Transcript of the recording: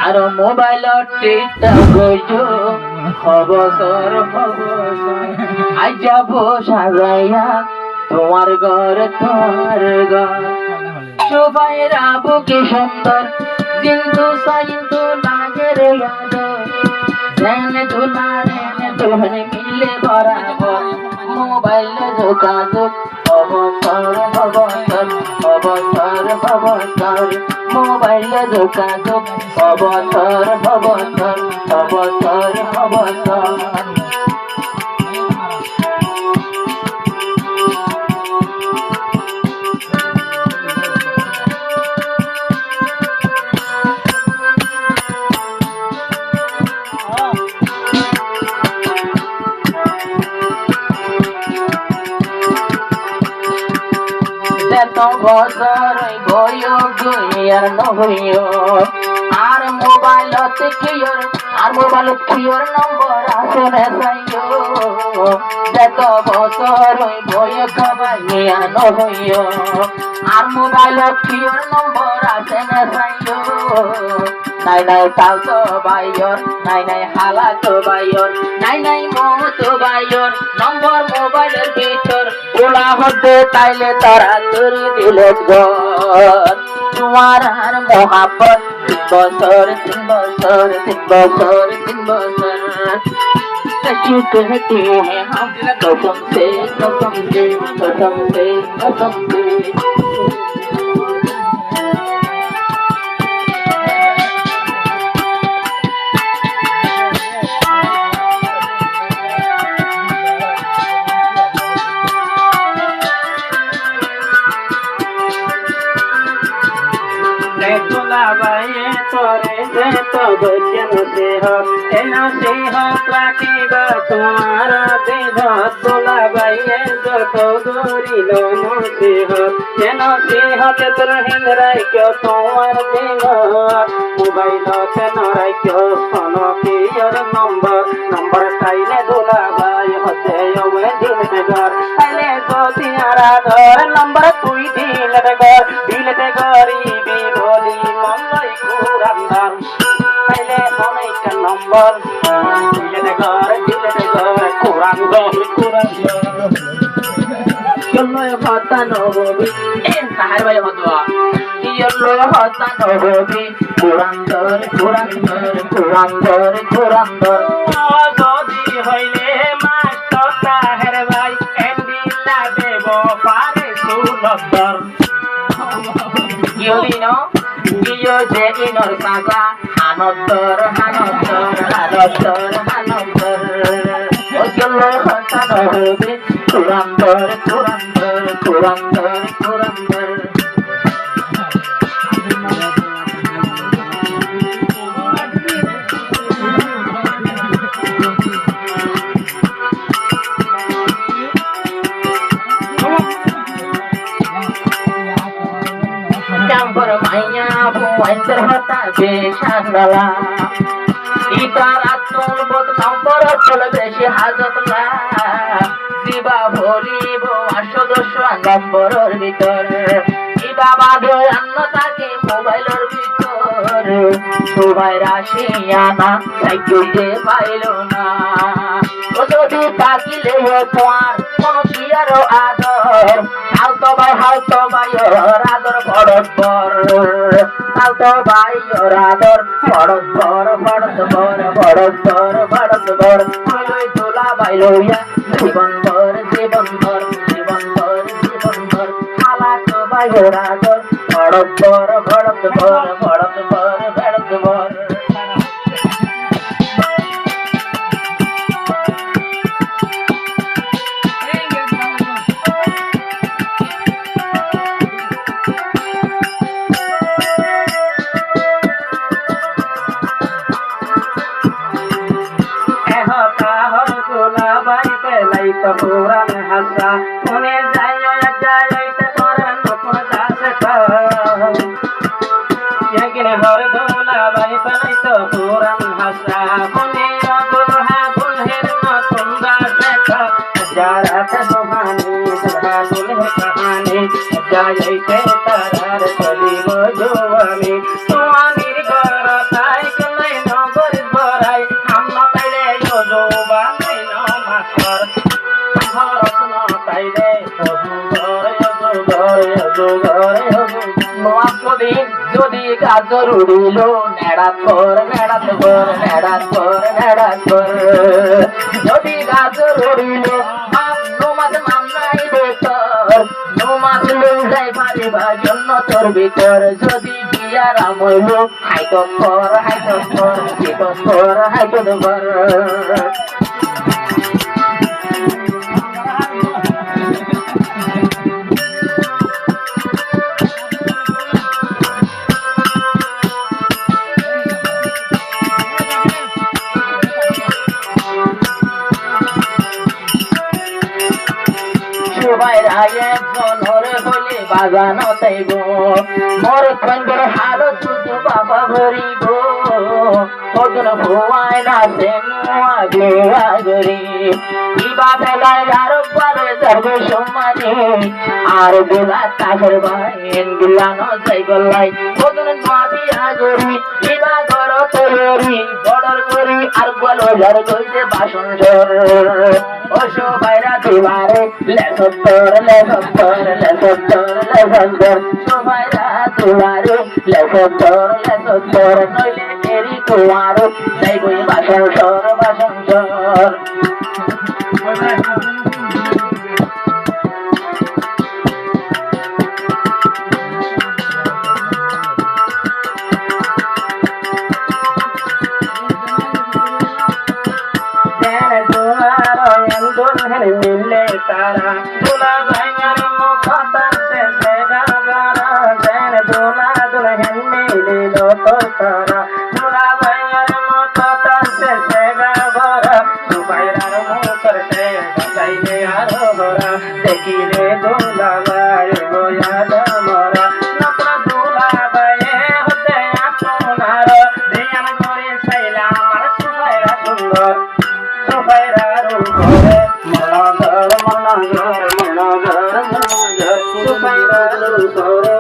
আর mobile টিটা গইছো অবসর আজ যাব সাজাইয়া তোমার ঘর সবাইরা বুকে সুন্দর কিন্তু সাইন্তু লাগে রে রেনে তুলারে মিলে বরাবর মোবাইল যোগাযোগ অবসর মোবাইল যোগাযোগ অবসর বছর বইও আর নহইও আর মোবাইল কিয়র নম্বর আসলে চাইও যত বছর বইও কবাই আর নহইও আর মোবাইল কিয়র নম্বর আসলে চাইও নাই তাও তো বাইর নাই হালা তো বাইর নাই মতো বাইর নম্বর মোবাইলের ভিতর ওলা হতে তাইলে তারা তোর দিলে ঘর তোমার আর মোহাব্বত 3 বছর सच्ची कहते हैं हम कसम से तुम्हारा देह तोला बाइये जत गोरिल नसीहत तरहिन राख्यो तुम्हार देह मोबाइल राख्यो सन कियर नंबर ताइले दोला बाई हते दिन घर ताइले जति आराधर नंबर तुई दिलते गरीबी बोली मनलाई कुरान्दार ताइले अनेक नंबर दिलते घर कुरान्दार Yolloy hota nobobi, sahar bayo hotwa. Yolloy hota nobobi, kurandor. Jodi hoile master sahar bhai, endilla debo pare sulodor. Yolino, yo je inor saga, hanodor. Yolloy hota nobobi, kurandor. Campur mainnya buat terhata besandala. Itaratul bot campur chole beshi hazatla. Ziba bolibo ashodosho নম্বরের ভিতর ইবা বাঁধে অন্য তাকে মোবাইলের ভিতর সবাই রাশিয়ানা সাইকেলে pile না ও যদি তাকিলে তোমার কোন কিয়ার আদর হালতো ভাই আদর বড় তোলা বাইলইয়া জীবন ভর হালাত বাইর আদর ভড়ক ভর পুরান হাসা শুনে যাই করেন হর দোলা বাই পালাই তো পুরান হাসা শুনে গুলহের নতুন যারা সুহানি কাহানি যাইতে তারা গাজর উড়িল নেড়াত কর নেড়াত কর নেড়াত কর নেড়াত কর যদি গাজর উড়িল নমাজ মামলাই বেতর নমাজ লই যাই পারিবা জন্য তোর ভিতর যদি বিয়ার আমল হাইত কর হাইত কর হিত কর হাইত কর বাইরা একজন হরে বলে বাজানো তাইব মোর খন্ডের হালো তুই বাবা ভরিব ওজন ভুয়ায় না সেনুয়াগে আগরি ইবা বেলায় আরো পারে যাবে সমানে আর গোলা কাঠের বাইন গুলানো যাই গলাই ওজন মাবি আগরি ইবা ঘর তৈরি বর্ডার করি আর বলো যার কইতে বাসন ঝর ওসো বাইরা দিবারে লেসত্তর লেসত্তর লেসত্তর লেসত্তর সবাইরা দিবারে লেসত্তর লেসত্তর নইলে এরি কুয়ার যাই বই বাসন ঝর বাসন ঝর মিলে তারা দুলা ভাইয়ার মুখটা শেষে গাবারা যেন দুলা দুলহেন মিলিল তো তারা দুলা ভাইয়ার মুখটা শেষে গাবারা সুবাইরার মুখর সে গাইলে আর ভরা দেখিলে দুলা ভাই গোয়া দামরা নকরা দুলা ভাইয়ে হতে আপনার ধ্যান করে চাইলা আমার সুবাইরা সুন্দর সুবাইরার উপরে মনাগর মনাগর মনাগর মনাগর সুবাইরার উপরে